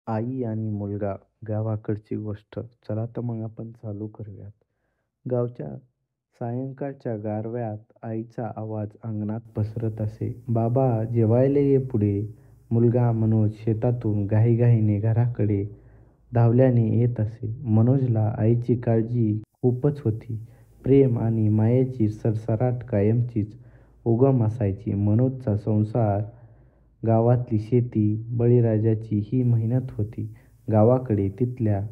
आई आणि मुलगा गावाकडची गोष्ट. चला तर मग आपण चालू करूयात. गावच्या सायंकाळच्या गारव्यात आईचा आवाज अंगणात पसरत असे. "बाबा, जेवायला ये पुढे." मुलगा मनोज शेतातून घाईघाईने घराकडे धावल्याने येत असे. मनोजला आईची काळजी खूपच होती. प्रेम आणि मायेची सरसराट कायमचीच उगम असायची. मनोजचा संसार, गावातली शेती, बळीराजाची ही मेहनत होती. गावाकडे तिथल्या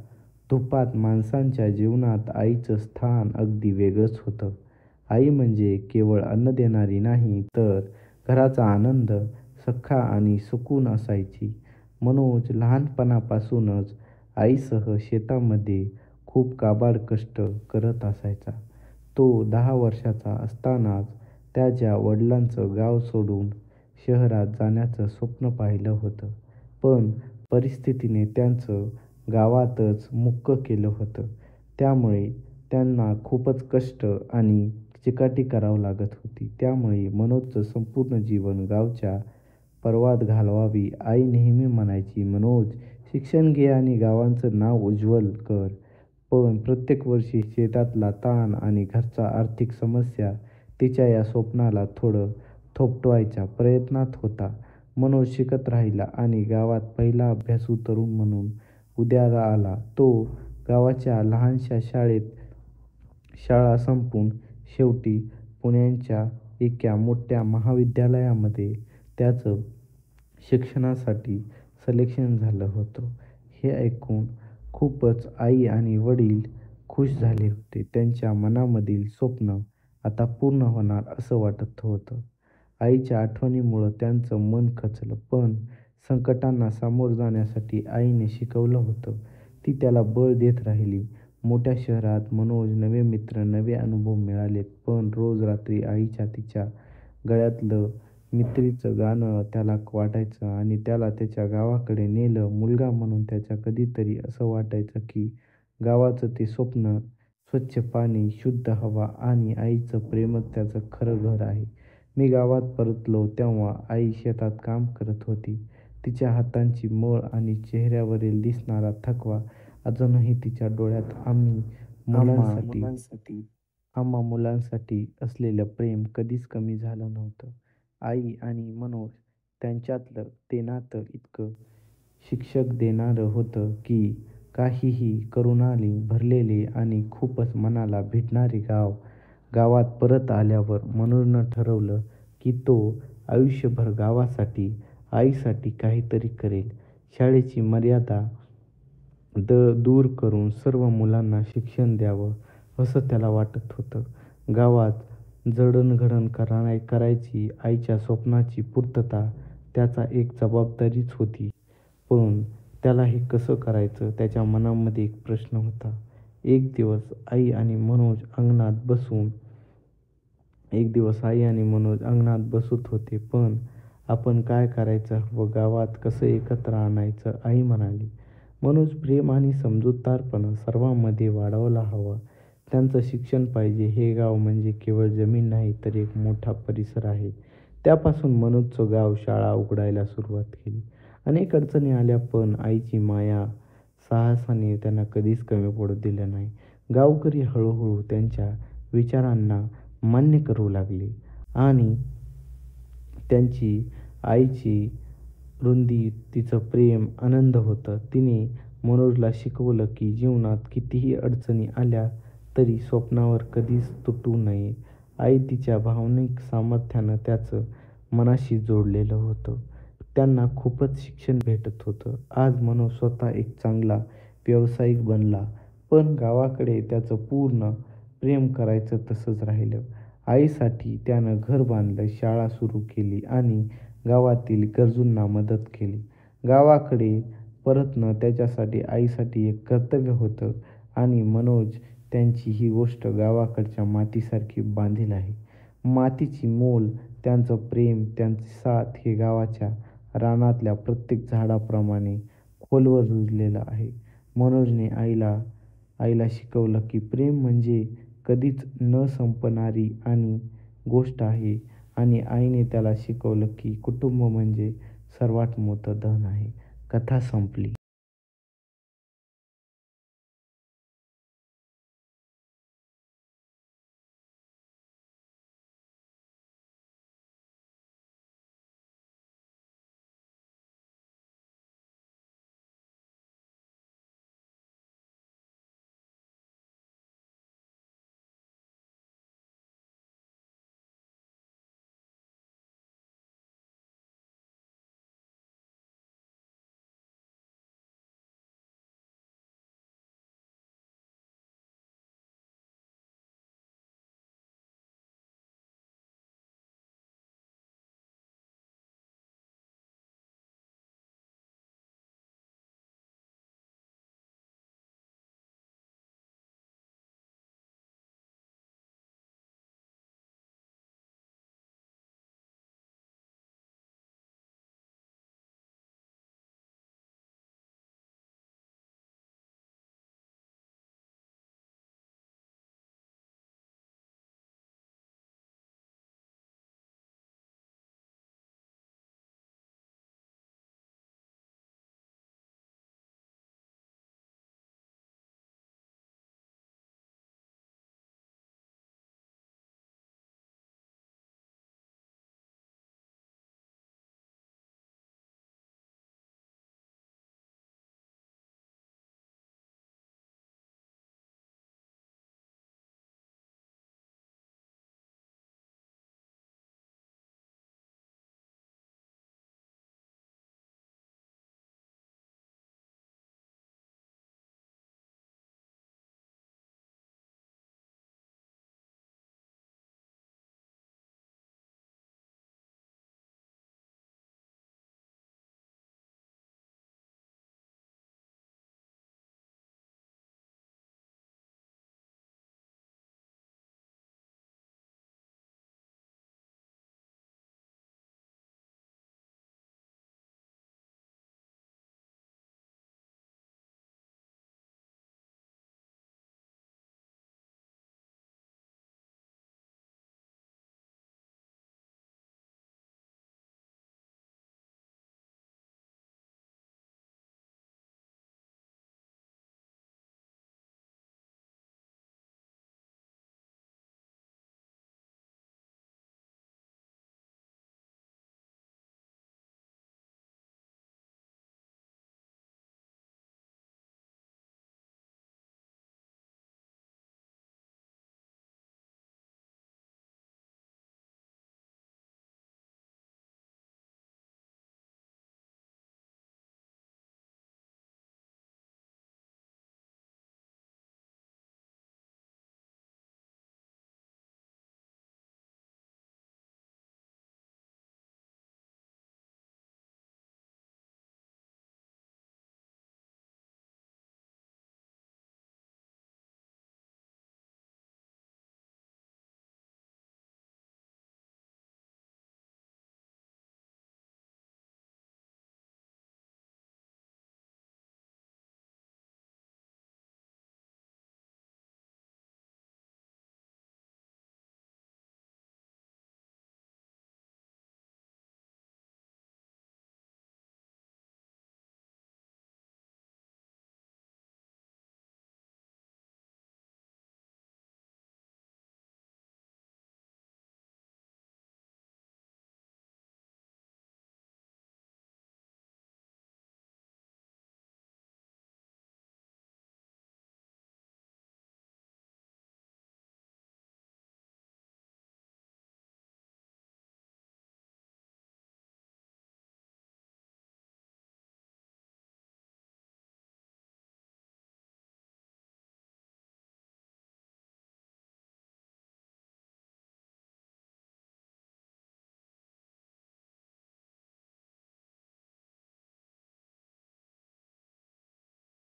तुपात माणसांच्या जीवनात आईचं स्थान अगदी वेगळंच होतं. आई म्हणजे केवळ अन्न देणारी नाही, तर घराचा आनंद, सख्खा आणि सुकून असायची. मनोज लहानपणापासूनच आईसह शेतामध्ये खूप काबाड कष्ट करत असायचा. तो 10 वर्षाचा असतानाच त्याच्या वडिलांचं गाव सोडून शहरात जाण्याचं स्वप्न पाहिलं होतं. पण परिस्थितीने त्यांचं गावातच मुक्क केलं होतं. त्यामुळे त्यांना खूपच कष्ट आणि चिकाटी करावी लागत होती. त्यामुळे मनोजचं संपूर्ण जीवन गावच्या पर्वात घालवावी. आई नेहमी म्हणायची, "मनोज, शिक्षण घे आणि गावाचं नाव उज्ज्वल कर." पण प्रत्येक वर्षी शेतातला ताण आणि घरच्या आर्थिक समस्या तिच्या या स्वप्नाला थोडं थोपटवायच्या प्रयत्नात होता. मनोज शिकत राहिला आणि गावात पहिला अभ्यासू तरुण म्हणून उदयाला आला. तो गावाच्या लहानशा शाळेत शाळा संपवून शेवटी पुण्याच्या एका मोठ्या महाविद्यालयामध्ये त्याचं शिक्षणासाठी सिलेक्शन झालं होतं. हे ऐकून खूपच आई आणि वडील खुश झाले होते. त्यांच्या मनामधील स्वप्न आता पूर्ण होणार असं वाटत होतं. आईच्या आठवणीमुळं त्यांचं मन खचलं. पण संकटांना सामोरं जाण्यासाठी आईने शिकवलं होतं, ती त्याला बळ देत राहिली. मोठ्या शहरात मनोज नवे मित्र, नवे अनुभव मिळालेत. पण रोज रात्री आईच्या तिच्या गळ्यातलं मित्रीचं गाणं त्याला वाटायचं आणि त्याला त्याच्या गावाकडे नेलं. मुलगा म्हणून त्याच्या कधीतरी असं वाटायचं की गावाचं ते स्वप्न, स्वच्छ पाणी, शुद्ध हवा आणि आईचं प्रेमच त्याचं खरं घर आहे. मी गावात परतलो तेव्हा आई शेतात काम करत होती. तिच्या हातांची मळ आणि चेहऱ्यावरील दिसणारा थकवा अजूनही तिच्या डोळ्यात. आम्हा मुलांसाठी असलेलं प्रेम कधीच कमी झालं नव्हतं. आई आणि मनोज त्यांच्यातलं ते नातं इतकं शिक्षक देणारं होतं की काहीही करुणाने भरलेले आणि खूपच मनाला भिडणारे गावात परत आल्यावर मनोजनं ठरवलं की तो आयुष्यभर गावासाठी, आईसाठी काहीतरी करेल. शाळेची मर्यादा दूर करून सर्व मुलांना शिक्षण द्यावं असं त्याला वाटत होतं. गावात जडणघडण करायची, आईच्या स्वप्नाची पूर्तता त्याचा एक जबाबदारीच होती. पण त्याला हे कसं करायचं, त्याच्या मनामध्ये एक प्रश्न होता. एक दिवस आई आणि मनोज अंगणात बसत होते. पण आपण काय करायचं हवं, गावात कसं एकत्र आणायचं, आई म्हणाली. मनोज, प्रेम आणि समजूतदारपणा सर्वांमध्ये वाढवायला हवा. त्यांचं शिक्षण पाहिजे. हे गाव म्हणजे केवळ जमीन नाही, तर एक मोठा परिसर आहे. त्यापासून मनोजचं गाव शाळा उघडायला सुरुवात केली. अनेक अडचणी आल्या, पण आईची माया, साहसाने त्यांना कधीच कमी पडू दिलं नाही. गावकरी हळूहळू त्यांच्या विचारांना मान्य करू लागले आणि त्यांची आईची रुंदी, तिचं प्रेम, आनंद होतं. तिने मनोजला शिकवलं की जीवनात कितीही अडचणी आल्या तरी स्वप्नावर कधीच तुटू नये. आई तिच्या भावनिक सामर्थ्यानं त्याचं मनाशी जोडलेलं होतं. त्यांना खूपच शिक्षण भेटत होतं. आज मनोज स्वतः एक चांगला व्यावसायिक बनला. पण गावाकडे त्याचं पूर्ण प्रेम करायचं तसंच राहिलं. आईसाठी त्यानं घर बांधलं, शाळा सुरू केली आणि गावातील गरजूंना मदत केली. गावाकडे परतणं त्याच्यासाठी आईसाठी एक कर्तव्य होतं आणि मनोज त्यांची ही गोष्ट गावाकडच्या मातीसारखी बांधील आहे. मातीची मोल, त्यांचं प्रेम, त्यांची साथ हे गावाच्या रानातल्या प्रत्येक झाडाप्रमाणे खोलवर रुजलेलं आहे. मनोजने आईला शिकवलं की प्रेम म्हणजे कधीच न संपणारी आणि गोष्ट आहे आणि आईने त्याला शिकवलं की कुटुंब म्हणजे सर्वात मोठं धन आहे. कथा संपली.